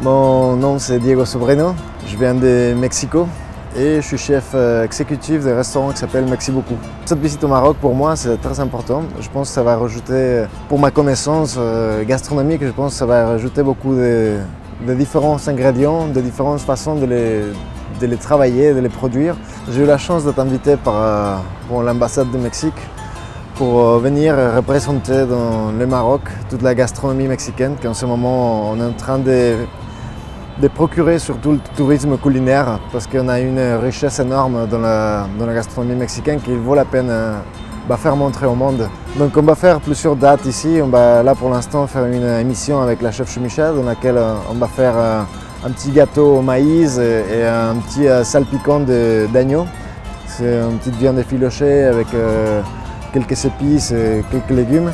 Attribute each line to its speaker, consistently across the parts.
Speaker 1: Mon nom c'est Diego Sobrino, je viens de Mexico et je suis chef exécutif d'un restaurant qui s'appelle Merci Beaucoup. Cette visite au Maroc pour moi c'est très important. Je pense que ça va rajouter, pour ma connaissance gastronomique, je pense que ça va rajouter beaucoup de différents ingrédients, de différentes façons de les travailler, de les produire. J'ai eu la chance d'être invité par l'ambassade du Mexique pour venir représenter dans le Maroc toute la gastronomie mexicaine qu'en ce moment on est en train de procurer surtout le tourisme culinaire parce qu'on a une richesse énorme dans la gastronomie mexicaine qu'il vaut la peine faire montrer au monde. Donc on va faire plusieurs dates ici. On va là pour l'instant faire une émission avec la chef Choumicha dans laquelle on va faire un petit gâteau au maïs et un petit salpicon d'agneau. C'est une petite viande effilochée avec quelques épices et quelques légumes.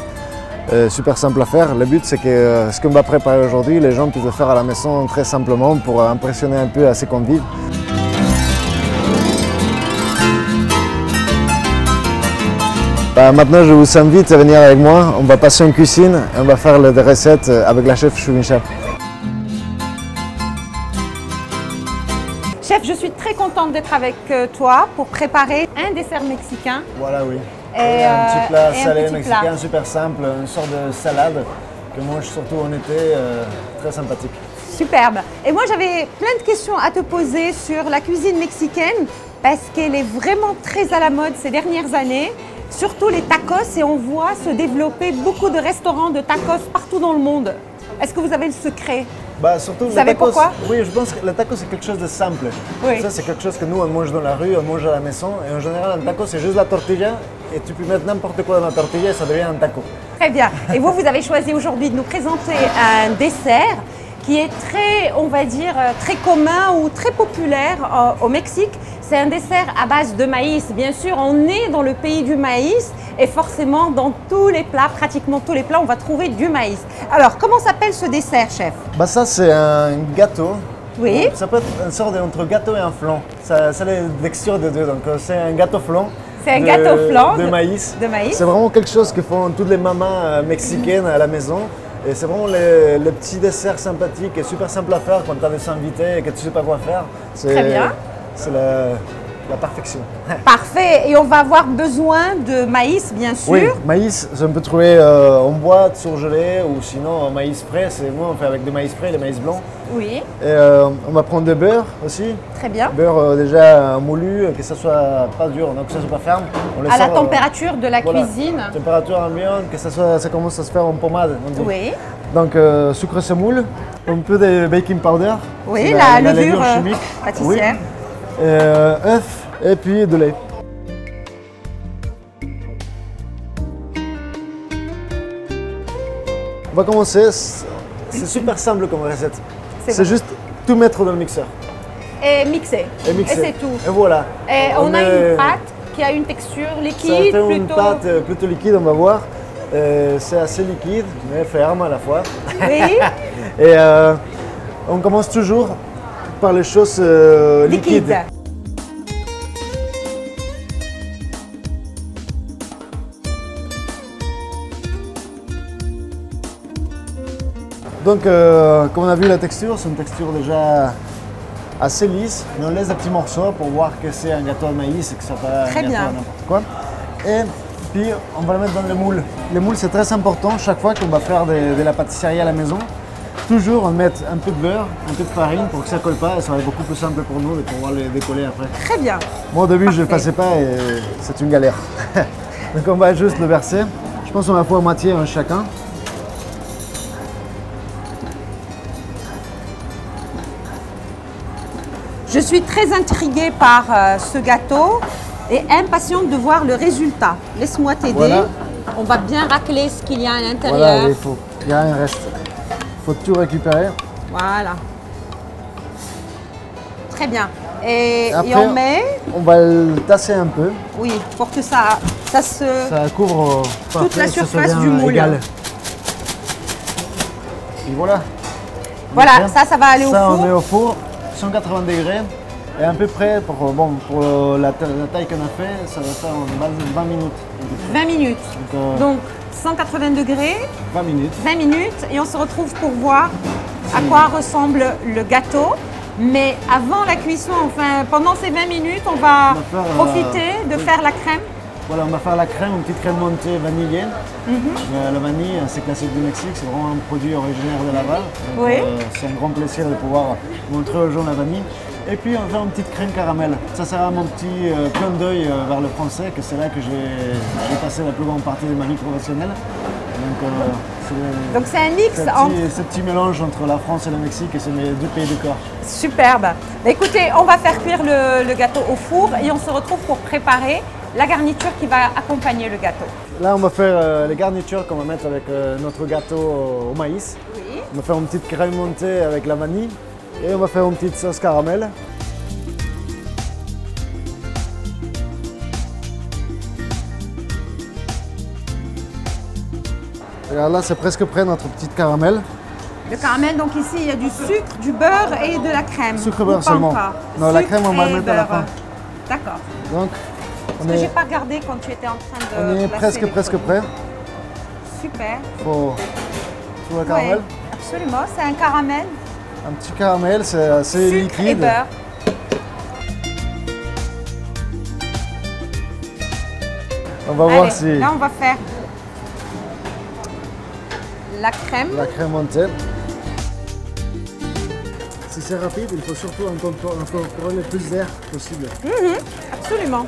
Speaker 1: Super simple à faire. Le but c'est que ce qu'on va préparer aujourd'hui, les gens puissent le faire à la maison très simplement pour impressionner un peu à ses convives. Maintenant je vous invite à venir avec moi, on va passer en cuisine et on va faire des recettes avec la chef Choumicha.
Speaker 2: Chef, je suis très contente d'être avec toi pour préparer un dessert mexicain.
Speaker 1: Voilà, oui.
Speaker 2: Et
Speaker 1: un petit plat salé
Speaker 2: petit
Speaker 1: mexicain,
Speaker 2: plat.
Speaker 1: super simple, une sorte de salade que mange surtout en été, très sympathique.
Speaker 2: Superbe. Et moi j'avais plein de questions à te poser sur la cuisine mexicaine parce qu'elle est vraiment très à la mode ces dernières années. Surtout les tacos et on voit se développer beaucoup de restaurants de tacos partout dans le monde. Est-ce que vous avez le secret?
Speaker 1: Surtout
Speaker 2: vous savez
Speaker 1: tacos,
Speaker 2: pourquoi?
Speaker 1: Oui, je pense que le taco c'est quelque chose de simple.
Speaker 2: Oui.
Speaker 1: Ça c'est quelque chose que nous on mange dans la rue, on mange à la maison et en général un taco c'est juste la tortilla et tu peux mettre n'importe quoi dans la tortilla et ça devient un taco.
Speaker 2: Très bien. Et vous avez choisi aujourd'hui de nous présenter un dessert qui est très, on va dire, très commun ou très populaire au Mexique. C'est un dessert à base de maïs. Bien sûr, on est dans le pays du maïs et forcément, dans tous les plats, pratiquement tous les plats, on va trouver du maïs. Alors, comment s'appelle ce dessert, chef?
Speaker 1: Ça, c'est un gâteau.
Speaker 2: Oui.
Speaker 1: Ça peut être une sorte entre gâteau et un flan. Ça a la texture de deux. Donc, c'est un gâteau flan.
Speaker 2: C'est un gâteau flan
Speaker 1: de maïs.
Speaker 2: De maïs.
Speaker 1: C'est vraiment quelque chose que font toutes les mamans mexicaines à la maison. Et c'est vraiment le petit dessert sympathique et super simple à faire quand tu as des invités et que tu ne sais pas quoi faire.
Speaker 2: Très bien.
Speaker 1: C'est la perfection.
Speaker 2: Parfait. Et on va avoir besoin de maïs, bien sûr.
Speaker 1: Oui, maïs, on peut trouver en boîte, surgelé ou sinon maïs frais. Moi, on fait avec du maïs frais, le maïs blanc.
Speaker 2: Oui.
Speaker 1: Et on va prendre du beurre aussi.
Speaker 2: Très bien.
Speaker 1: Beurre déjà moulu, que ça soit pas dur, donc que ça soit pas ferme.
Speaker 2: À la température de la cuisine.
Speaker 1: Température ambiante, que ça commence à se faire en pommade.
Speaker 2: Oui.
Speaker 1: Donc sucre semoule, un peu de baking powder.
Speaker 2: Oui, la levure
Speaker 1: chimique.
Speaker 2: pâtissière.
Speaker 1: Oui. Œuf et puis de lait. On va commencer. C'est super simple comme recette. C'est juste tout mettre dans le mixeur.
Speaker 2: Et mixer.
Speaker 1: Et
Speaker 2: c'est tout.
Speaker 1: Et voilà.
Speaker 2: Et on a une pâte qui a une texture liquide.
Speaker 1: Ça fait
Speaker 2: plutôt...
Speaker 1: une pâte plutôt liquide, on va voir. C'est assez liquide, mais ferme à la fois.
Speaker 2: Oui.
Speaker 1: Et on commence toujours par les choses liquides. Donc, comme on a vu la texture, c'est une texture déjà assez lisse. Mais on laisse des petits morceaux pour voir que c'est un gâteau de maïs et que ça pas un gâteau n'importe quoi. Et puis, on va le mettre dans le moule. Le moule, c'est très important. Chaque fois qu'on va faire de la pâtisserie à la maison, toujours on met un peu de beurre, un peu de farine pour que ça ne colle pas et ça va être beaucoup plus simple pour nous de pouvoir les décoller après.
Speaker 2: Très bien.
Speaker 1: Moi, au début, je ne le faisais pas et c'est une galère. Donc, on va juste le verser. Je pense qu'on va faire moitié chacun.
Speaker 2: Je suis très intriguée par ce gâteau et impatiente de voir le résultat. Laisse-moi t'aider.
Speaker 1: Voilà.
Speaker 2: On va bien racler ce qu'il y a à l'intérieur.
Speaker 1: Voilà, il y a un reste. Il faut tout récupérer.
Speaker 2: Voilà. Très bien. Et
Speaker 1: après,
Speaker 2: on met...
Speaker 1: On va le tasser un peu.
Speaker 2: Oui, pour que ça
Speaker 1: couvre
Speaker 2: toute la surface du moule.
Speaker 1: Égal. Et voilà.
Speaker 2: Voilà, ça va aller au four.
Speaker 1: Ça, on met au four, 180 degrés. Et à peu près, pour la taille qu'on a fait, ça va faire 20 minutes.
Speaker 2: 20 minutes. Donc 180 degrés.
Speaker 1: 20 minutes.
Speaker 2: 20 minutes. Et on se retrouve pour voir à quoi ressemble le gâteau. Mais avant la cuisson, enfin pendant ces 20 minutes, on va profiter de faire la crème.
Speaker 1: Voilà, on va faire la crème, une petite crème montée vanillée. La vanille, c'est classique du Mexique, c'est vraiment un produit originaire de Laval. C'est un grand plaisir de pouvoir montrer aux gens la vanille. Et puis on va faire une petite crème caramel. Ça sera mon petit clin d'œil vers le français, que c'est là que j'ai passé la plus grande partie de ma vie professionnelle.
Speaker 2: Donc c'est un mix
Speaker 1: entre... Ce petit mélange entre la France et le Mexique, et c'est mes deux pays de corps.
Speaker 2: Superbe. Écoutez, on va faire cuire le gâteau au four et on se retrouve pour préparer la garniture qui va accompagner le gâteau.
Speaker 1: Là, on va faire les garnitures qu'on va mettre avec notre gâteau au maïs.
Speaker 2: Oui.
Speaker 1: On va faire une petite crème montée avec la vanille et on va faire une petite sauce caramel. Regarde, là, c'est presque prêt notre petite caramel.
Speaker 2: Le caramel, donc ici, il y a du sucre, du beurre et de la crème.
Speaker 1: Sucre beurre seulement. Non, la crème, on va la mettre à la fin.
Speaker 2: D'accord.
Speaker 1: Donc,
Speaker 2: parce que j'ai pas regardé quand tu étais en train de.
Speaker 1: On est presque prêt.
Speaker 2: Super.
Speaker 1: Faut le caramel.
Speaker 2: Ouais, absolument, c'est un caramel.
Speaker 1: Un petit caramel, c'est assez
Speaker 2: sucre
Speaker 1: liquide.
Speaker 2: Et beurre.
Speaker 1: On va voir si.
Speaker 2: Là, on va faire la crème.
Speaker 1: La crème montée. Si c'est rapide, il faut surtout incorporer le plus d'air possible.
Speaker 2: Absolument.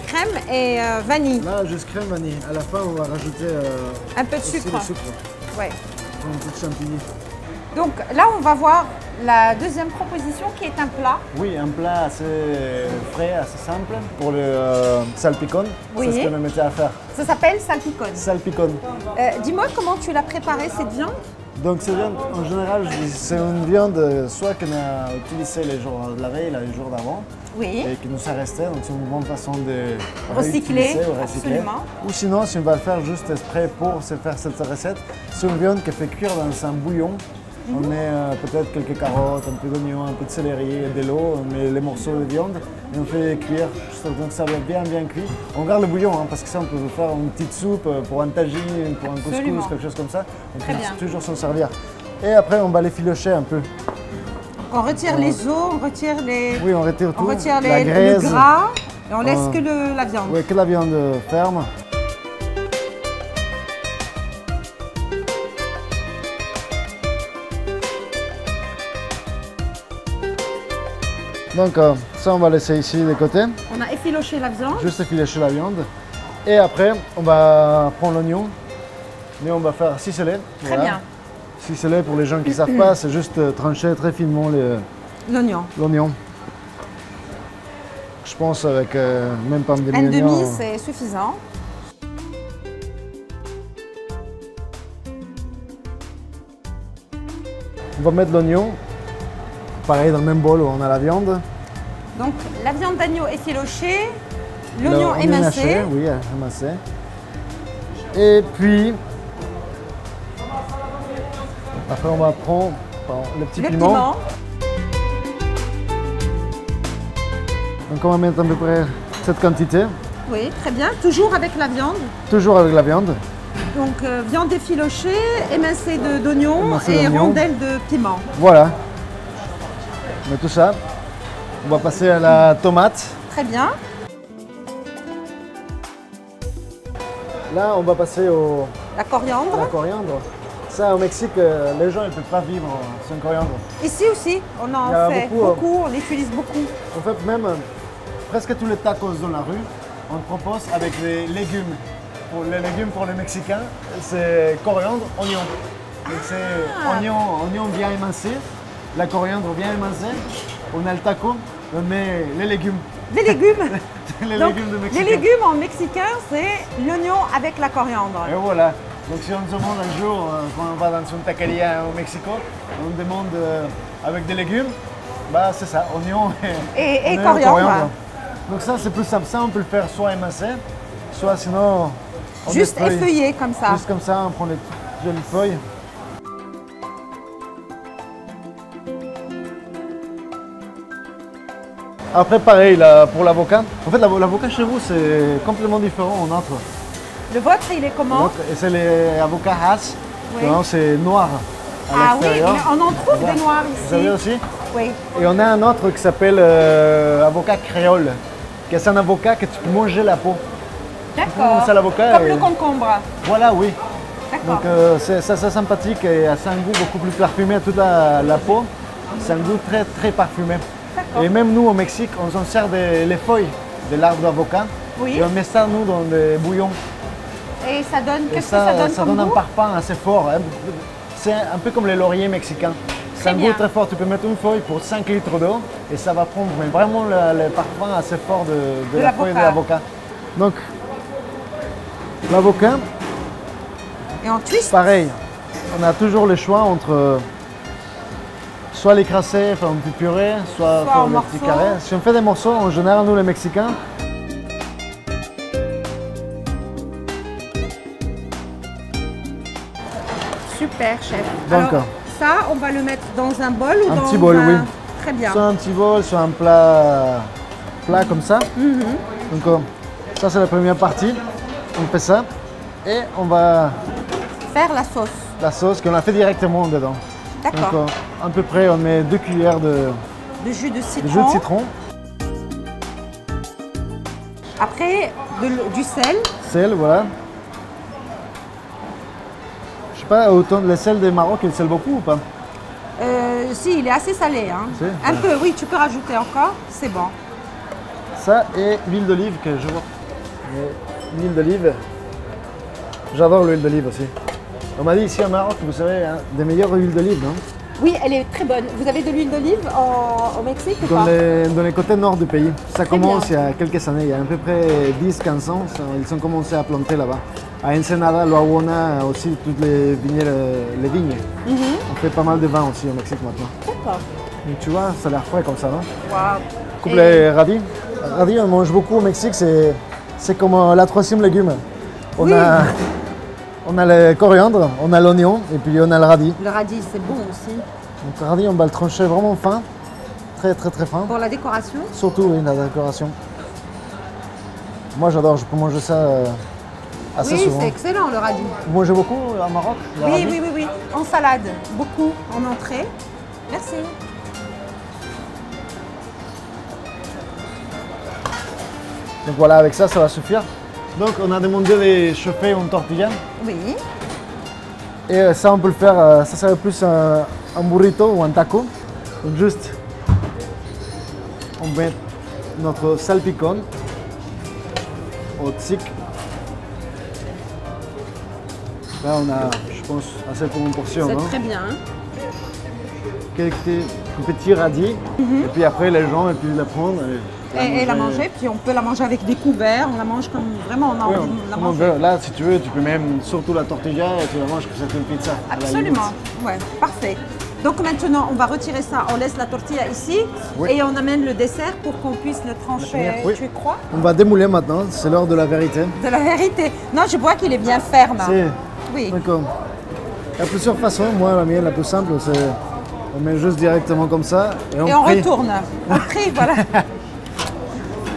Speaker 2: Crème et vanille.
Speaker 1: Là, juste crème vanille. À la fin, on va rajouter
Speaker 2: un peu de sucre. Ouais.
Speaker 1: Une petite chantilly.
Speaker 2: Donc là, on va voir la deuxième proposition qui est un plat.
Speaker 1: Oui, un plat assez frais, assez simple pour le salpicón.
Speaker 2: Oui.
Speaker 1: C'est ce qu'on a mis à faire.
Speaker 2: Ça s'appelle salpicón.
Speaker 1: Salpicón.
Speaker 2: Dis-moi comment tu l'as préparée cette viande?
Speaker 1: Donc cette viande, en général, c'est une viande soit qu'on a utilisée les jours de la veille, les jours d'avant,
Speaker 2: oui.
Speaker 1: Et qui nous est resté. Donc c'est une bonne façon de
Speaker 2: recycler.
Speaker 1: Absolument. Ou sinon, si on va le faire juste exprès pour se faire cette recette, c'est une viande qui fait cuire dans un bouillon. On met peut-être quelques carottes, un peu d'oignon, un peu de céleri, de l'eau, on met les morceaux de viande et on fait cuire. Donc ça va bien cuit. On garde le bouillon parce que ça on peut faire une petite soupe pour un tagine, pour un couscous, quelque chose comme ça. On peut toujours s'en servir. Et après on va les filocher un peu.
Speaker 2: On retire les os, on retire les.
Speaker 1: Oui, on retire tout.
Speaker 2: On retire
Speaker 1: la graisse,
Speaker 2: le gras et on laisse que la viande.
Speaker 1: Oui, que la viande ferme. Donc ça on va laisser ici de côté.
Speaker 2: On a effiloché la viande.
Speaker 1: Juste effilocher la viande. Et après on va prendre l'oignon. Mais on va faire ciseler.
Speaker 2: Très bien.
Speaker 1: Ciseler pour les gens qui ne savent pas, c'est juste trancher très finement l'oignon. Je pense avec même pas un demi-oignon.
Speaker 2: Un demi c'est suffisant.
Speaker 1: On va mettre l'oignon. Pareil, dans le même bol où on a la viande.
Speaker 2: Donc la viande d'agneau effilochée, l'oignon émincé.
Speaker 1: Oui, émincé. Et puis, après on va prendre le petit piment. Donc on va mettre à peu près cette quantité.
Speaker 2: Oui, très bien. Toujours avec la viande.
Speaker 1: Toujours avec la viande.
Speaker 2: Donc viande effilochée, émincée d'oignon et rondelles de piment.
Speaker 1: Voilà. On met tout ça. On va passer à la tomate.
Speaker 2: Très bien.
Speaker 1: Là, on va passer
Speaker 2: la coriandre.
Speaker 1: La coriandre. Ça, au Mexique, les gens ne peuvent pas vivre sans coriandre.
Speaker 2: Ici aussi, on en fait beaucoup, on l'utilise beaucoup.
Speaker 1: En fait, même presque tous les tacos dans la rue, on propose avec les légumes. Pour les légumes pour les Mexicains, c'est coriandre, oignon. Donc c'est oignon bien émincé. La coriandre bien émincée, on a le taco, on met les légumes.
Speaker 2: Les légumes
Speaker 1: légumes de Mexicain.
Speaker 2: Les légumes en mexicain, c'est l'oignon avec la coriandre.
Speaker 1: Et voilà. Donc si on se demande un jour, quand on va dans une taqueria au Mexico, on demande avec des légumes, bah c'est ça, oignon
Speaker 2: et coriandre.
Speaker 1: Donc ça c'est plus simple, ça on peut le faire soit émincé, soit sinon...
Speaker 2: Juste effeuillé comme ça.
Speaker 1: Juste comme ça, on prend les jolies feuilles. Après, pareil, là, pour l'avocat. En fait, l'avocat chez vous, c'est complètement différent au nôtre.
Speaker 2: Le vôtre, il est comment?
Speaker 1: Et c'est les avocats Hass.
Speaker 2: Oui.
Speaker 1: C'est noir.
Speaker 2: Ah oui,
Speaker 1: l'extérieur.
Speaker 2: mais on en trouve
Speaker 1: Voilà.
Speaker 2: des noirs
Speaker 1: Vous avez
Speaker 2: ici.
Speaker 1: aussi?
Speaker 2: Oui.
Speaker 1: Et on a un autre qui s'appelle avocat créole. C'est un avocat que tu peux manger la peau.
Speaker 2: D'accord.
Speaker 1: C'est l'avocat.
Speaker 2: Comme le concombre.
Speaker 1: Voilà, oui.
Speaker 2: D'accord.
Speaker 1: Donc c'est assez sympathique et ça a un goût beaucoup plus parfumé à toute la peau. C'est un goût très très parfumé.
Speaker 2: D'accord.
Speaker 1: Et même nous au Mexique, on s'en sert les feuilles de l'arbre d'avocat.
Speaker 2: Oui.
Speaker 1: Et on met ça nous dans des bouillons.
Speaker 2: Et ça donne,
Speaker 1: Et
Speaker 2: qu'est-ce que ça donne
Speaker 1: ça
Speaker 2: comme
Speaker 1: donne un
Speaker 2: goût?
Speaker 1: parfum assez fort. Hein. C'est un peu comme les lauriers mexicains. C'est
Speaker 2: Très
Speaker 1: un
Speaker 2: bien.
Speaker 1: goût très fort. Tu peux mettre une feuille pour 5 litres d'eau et ça va prendre mais vraiment le parfum assez fort de la feuille de l'avocat. Donc l'avocat,
Speaker 2: Et en twist.
Speaker 1: pareil, on a toujours le choix entre soit l'écraser, faire une petite purée, soit faire
Speaker 2: en
Speaker 1: des petits
Speaker 2: morceaux.
Speaker 1: carrés. Si on fait des morceaux, en général, nous les Mexicains,
Speaker 2: Super, chef.
Speaker 1: Donc,
Speaker 2: Alors, ça, on va le mettre dans un bol ou
Speaker 1: un
Speaker 2: dans
Speaker 1: petit bol,
Speaker 2: un...
Speaker 1: oui.
Speaker 2: Très bien.
Speaker 1: soit un petit bol, soit un plat comme ça.
Speaker 2: Mhm.
Speaker 1: Donc ça, c'est la première partie. On fait ça et on va
Speaker 2: Faire la sauce.
Speaker 1: la sauce qu'on a fait directement dedans. Donc
Speaker 2: D'accord.
Speaker 1: à peu près, on met 2 cuillères de
Speaker 2: De jus de citron.
Speaker 1: jus de citron,
Speaker 2: Après, du sel.
Speaker 1: sel, voilà. Je sais pas, autant le sel des Maroc, il sel beaucoup ou pas?
Speaker 2: Si, il est assez salé. Hein.
Speaker 1: Si.
Speaker 2: Un peu, oui, tu peux rajouter encore. C'est bon.
Speaker 1: Ça et l'huile d'olive que je vois. L'huile d'olive, j'adore l'huile d'olive aussi. On m'a dit ici au Maroc, vous savez, hein, des meilleures huiles d'olive, non?
Speaker 2: Oui, elle est très bonne. Vous avez de l'huile d'olive au Mexique ou
Speaker 1: Dans
Speaker 2: pas?
Speaker 1: dans les côtés nord du pays. Ça
Speaker 2: Très
Speaker 1: commence
Speaker 2: bien.
Speaker 1: il y a quelques années, il y a à peu près 10-15 ans, ils ont commencé à planter là-bas. À Ensenada, Loahuana, aussi toutes les vignes.
Speaker 2: Mhm.
Speaker 1: On fait pas mal de vin aussi au Mexique maintenant.
Speaker 2: D'accord.
Speaker 1: Donc tu vois, ça a l'air frais comme ça, non?
Speaker 2: Waouh.
Speaker 1: Coupe les radis. Radis, on mange beaucoup au Mexique, c'est comme la troisième légume.
Speaker 2: Oui.
Speaker 1: On a le coriandre, on a l'oignon et puis on a le radis.
Speaker 2: Le radis, c'est bon aussi.
Speaker 1: Donc le radis, on va le trancher vraiment fin, très très très fin.
Speaker 2: Pour la décoration.
Speaker 1: Surtout, oui, la décoration. Moi, j'adore, je peux manger ça assez
Speaker 2: Oui,
Speaker 1: souvent.
Speaker 2: c'est excellent le radis.
Speaker 1: Vous mangez beaucoup au Maroc? le
Speaker 2: Oui,
Speaker 1: radis
Speaker 2: oui, oui, oui. En salade, beaucoup en entrée. Merci.
Speaker 1: Donc voilà, avec ça, ça va suffire. Donc on a demandé de chauffer une tortilla.
Speaker 2: Oui.
Speaker 1: Et ça, on peut le faire, ça serait plus un burrito ou un taco. Donc juste, on met notre salpicón au tzik. Là, on a, je pense, assez pour une portion,
Speaker 2: C'est
Speaker 1: non?
Speaker 2: très bien.
Speaker 1: Quelques petits radis. Et puis après, les gens, et puis la prendre.
Speaker 2: Et la manger, puis on peut la manger avec des couverts. On la mange comme vraiment on a
Speaker 1: Oui,
Speaker 2: envie de la
Speaker 1: comme on
Speaker 2: manger.
Speaker 1: veut. Là, si tu veux, tu peux même surtout la tortilla et tu la manges comme c'est une pizza. à la
Speaker 2: Absolument.
Speaker 1: limite.
Speaker 2: Ouais, parfait. Donc maintenant, on va retirer ça. On laisse la tortilla ici
Speaker 1: Oui.
Speaker 2: et on amène le dessert pour qu'on puisse le trancher.
Speaker 1: finir, oui.
Speaker 2: Tu crois?
Speaker 1: On va démouler maintenant, c'est l'heure de la vérité.
Speaker 2: De la vérité. Non, je vois qu'il est bien ferme.
Speaker 1: C'est
Speaker 2: Oui.
Speaker 1: d'accord. Il y a plusieurs façons. Moi, la mienne, la plus simple, c'est on met juste directement comme ça et on,
Speaker 2: Et on
Speaker 1: prie.
Speaker 2: retourne. On prie, voilà.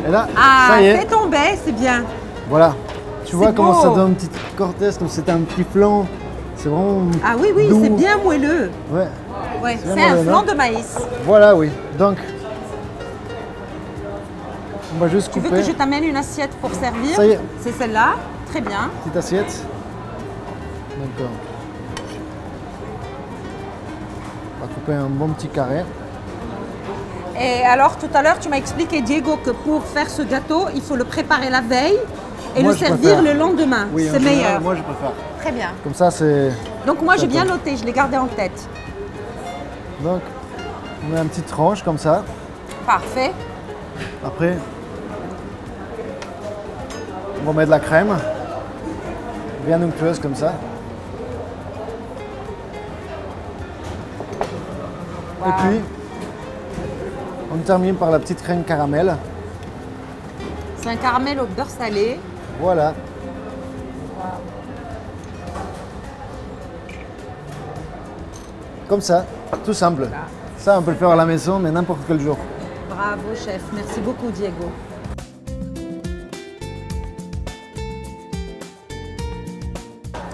Speaker 1: Et là,
Speaker 2: Ah,
Speaker 1: ça y est.
Speaker 2: fais tomber, c'est bien.
Speaker 1: Voilà. Tu vois comment
Speaker 2: beau.
Speaker 1: ça donne une petite cortèse, comme c'est un petit flan. C'est vraiment
Speaker 2: Ah oui, oui,
Speaker 1: doux.
Speaker 2: c'est bien moelleux.
Speaker 1: Ouais.
Speaker 2: Ouais,
Speaker 1: bien
Speaker 2: c'est un
Speaker 1: moelleux,
Speaker 2: flan
Speaker 1: non?
Speaker 2: de maïs.
Speaker 1: Voilà, oui. Donc, on va juste
Speaker 2: Tu veux
Speaker 1: couper.
Speaker 2: que je t'amène une assiette pour servir?
Speaker 1: Ça y est.
Speaker 2: C'est celle-là. Très bien.
Speaker 1: Petite assiette. D'accord. On va couper un bon petit carré.
Speaker 2: Et alors, tout à l'heure, tu m'as expliqué, Diego, que pour faire ce gâteau, il faut le préparer la veille et
Speaker 1: Moi,
Speaker 2: le
Speaker 1: je
Speaker 2: servir
Speaker 1: préfère.
Speaker 2: le lendemain.
Speaker 1: Oui, en
Speaker 2: C'est
Speaker 1: général,
Speaker 2: meilleur.
Speaker 1: Moi, je préfère.
Speaker 2: Très bien.
Speaker 1: Comme ça, c'est.
Speaker 2: Donc moi, j'ai bien
Speaker 1: D'accord.
Speaker 2: noté, je l'ai gardé en tête.
Speaker 1: Donc, on met une petite tranche comme ça.
Speaker 2: Parfait.
Speaker 1: Après, on va mettre de la crème. Bien onctueuse comme ça.
Speaker 2: Wow.
Speaker 1: Et puis, on termine par la petite crème caramel.
Speaker 2: C'est un caramel au beurre salé.
Speaker 1: Voilà. Comme ça, tout simple. Ça, on peut le faire à la maison, mais n'importe quel jour.
Speaker 2: Bravo, chef. Merci beaucoup, Diego.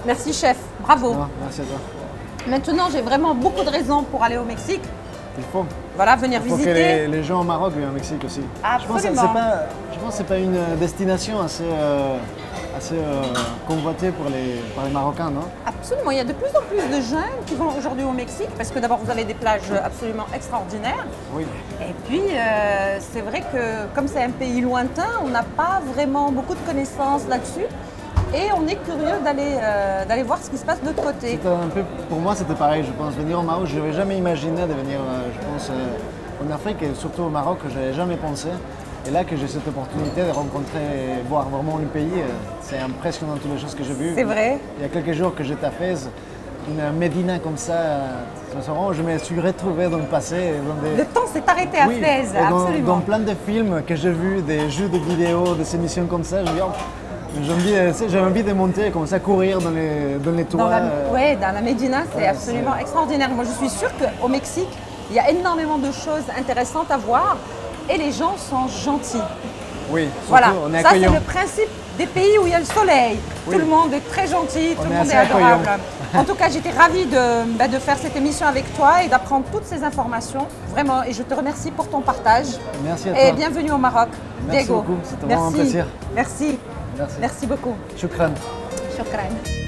Speaker 2: Merci, chef. Bravo.
Speaker 1: Ah, merci à toi.
Speaker 2: Maintenant, j'ai vraiment beaucoup de raisons pour aller au Mexique.
Speaker 1: Il faut.
Speaker 2: Voilà, venir
Speaker 1: Il faut
Speaker 2: visiter.
Speaker 1: que les gens au Maroc viennent au Mexique aussi.
Speaker 2: Absolument.
Speaker 1: Je pense que ce n'est pas une destination assez convoitée par les Marocains, non?
Speaker 2: Absolument, il y a de plus en plus de jeunes qui vont aujourd'hui au Mexique parce que d'abord vous avez des plages absolument extraordinaires.
Speaker 1: Oui.
Speaker 2: Et puis c'est vrai que comme c'est un pays lointain, on n'a pas vraiment beaucoup de connaissances là-dessus. Et on est curieux d'aller voir ce qui se passe de l'autre côté.
Speaker 1: Pour moi, c'était pareil. Je pense venir au Maroc, je n'avais jamais imaginé de venir, en Afrique et surtout au Maroc, je n'avais jamais pensé. Et là que j'ai cette opportunité de rencontrer, voir vraiment le pays, c'est impressionnant toutes les choses que j'ai vues.
Speaker 2: C'est vrai.
Speaker 1: Il y a quelques jours que j'étais à Fès, une médina comme ça, je me suis retrouvé dans le passé.
Speaker 2: Le temps s'est arrêté à Fès, absolument.
Speaker 1: Dans plein de films que j'ai vus, des jeux de vidéo, des émissions comme ça, je me dis, j'ai envie de monter, comme ça, courir dans les toits.
Speaker 2: Oui, dans la Médina, c'est absolument extraordinaire. Moi, je suis sûre qu'au Mexique, il y a énormément de choses intéressantes à voir et les gens sont gentils.
Speaker 1: Oui, surtout,
Speaker 2: voilà.
Speaker 1: on est
Speaker 2: Ça,
Speaker 1: accueillant.
Speaker 2: c'est le principe des pays où il y a le soleil.
Speaker 1: Oui.
Speaker 2: Tout le monde est très gentil, tout le monde est
Speaker 1: accueillant.
Speaker 2: adorable. En tout cas, j'étais ravie de faire cette émission avec toi et d'apprendre toutes ces informations. Vraiment, et je te remercie pour ton partage.
Speaker 1: Merci à toi.
Speaker 2: Et bienvenue au Maroc.
Speaker 1: Merci
Speaker 2: Diego.
Speaker 1: beaucoup, c'était vraiment un plaisir.
Speaker 2: Merci.
Speaker 1: Merci.
Speaker 2: Merci beaucoup.
Speaker 1: Shukran.
Speaker 2: Shukran.